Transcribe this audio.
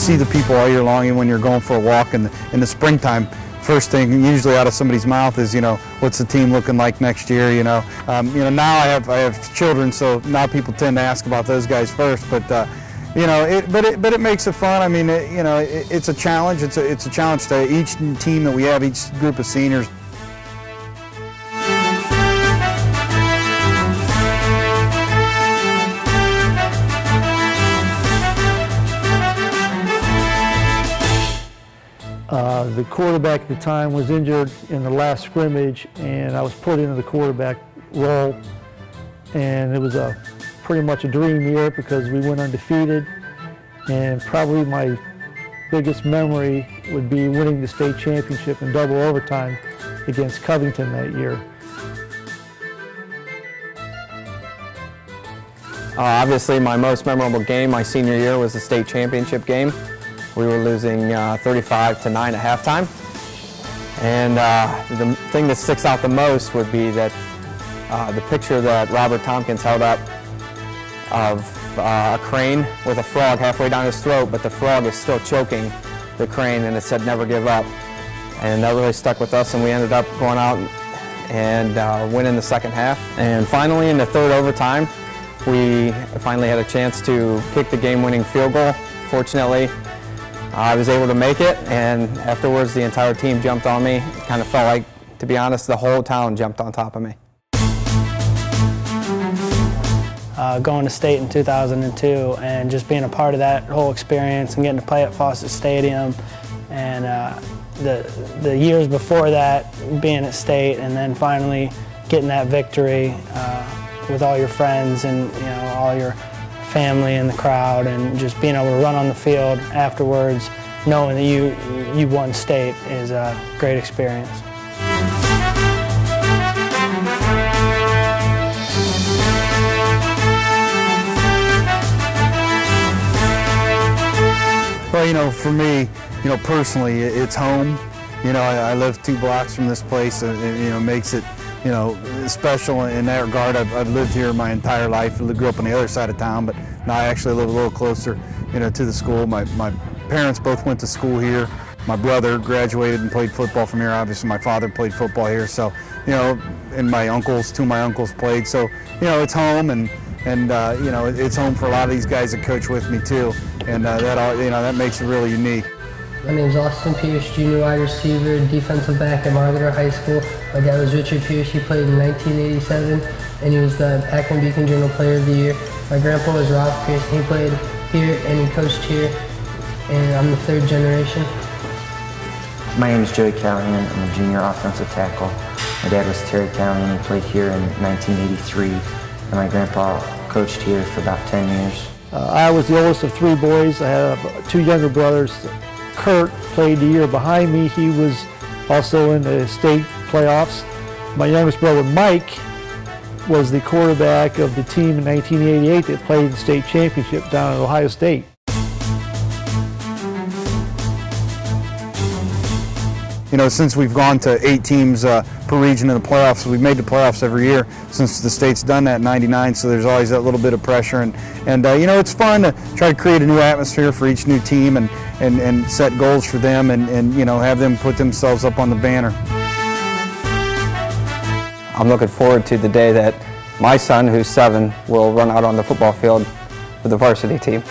see the people all year long, and when you're going for a walk in the springtime, first thing usually out of somebody's mouth is, what's the team looking like next year? Now I have children, so now people tend to ask about those guys first. But but it makes it fun. I mean, it's a challenge. It's a challenge to each team that we have, each group of seniors. The quarterback at the time was injured in the last scrimmage, and I was put into the quarterback role, and it was pretty much a dream year because we went undefeated, and probably my biggest memory would be winning the state championship in double overtime against Covington that year. Obviously, my most memorable game my senior year was the state championship game. We were losing 35-9 at halftime. And the thing that sticks out the most would be that the picture that Robert Tompkins held up of a crane with a frog halfway down his throat, but the frog is still choking the crane, and it said, "Never give up." And that really stuck with us, and we ended up going out and winning the second half. And finally, in the third overtime, we finally had a chance to kick the game-winning field goal. Fortunately, I was able to make it, and afterwards the entire team jumped on me. It kind of felt like, to be honest, the whole town jumped on top of me. Going to state in 2002 and just being a part of that whole experience and getting to play at Fawcett Stadium, and the years before that being at state, and then finally getting that victory with all your friends and all your family in the crowd, and just being able to run on the field afterwards knowing that you won state is a great experience. Well, for me, personally, it's home. I live 2 blocks from this place, and it makes it special in that regard. I've lived here my entire life. I grew up on the other side of town, but now I actually live a little closer, to the school. My parents both went to school here. My brother graduated and played football from here. Obviously, my father played football here. So, and my uncles, 2 of my uncles played. So, it's home, and it's home for a lot of these guys that coach with me too. And that makes it really unique. My name is Austin Pierce, junior wide receiver, defensive back at Mogadore High School. My dad was Richard Pierce. He played in 1987, and he was the Akron Beacon Journal Player of the Year. My grandpa was Rob Pierce, and he played here and he coached here, and I'm the 3rd generation. My name is Joey Callahan. I'm a junior offensive tackle. My dad was Terry Callahan. He played here in 1983, and my grandpa coached here for about 10 years. I was the oldest of 3 boys. I have 2 younger brothers. Kurt played the year behind me. He was also in the state playoffs. My youngest brother Mike was the quarterback of the team in 1988 that played the state championship down at Ohio State. Since we've gone to 8 teams per region in the playoffs, we've made the playoffs every year since the state's done that in '99, so there's always that little bit of pressure. And it's fun to try to create a new atmosphere for each new team and set goals for them and have them put themselves up on the banner. I'm looking forward to the day that my son, who's 7, will run out on the football field for the varsity team.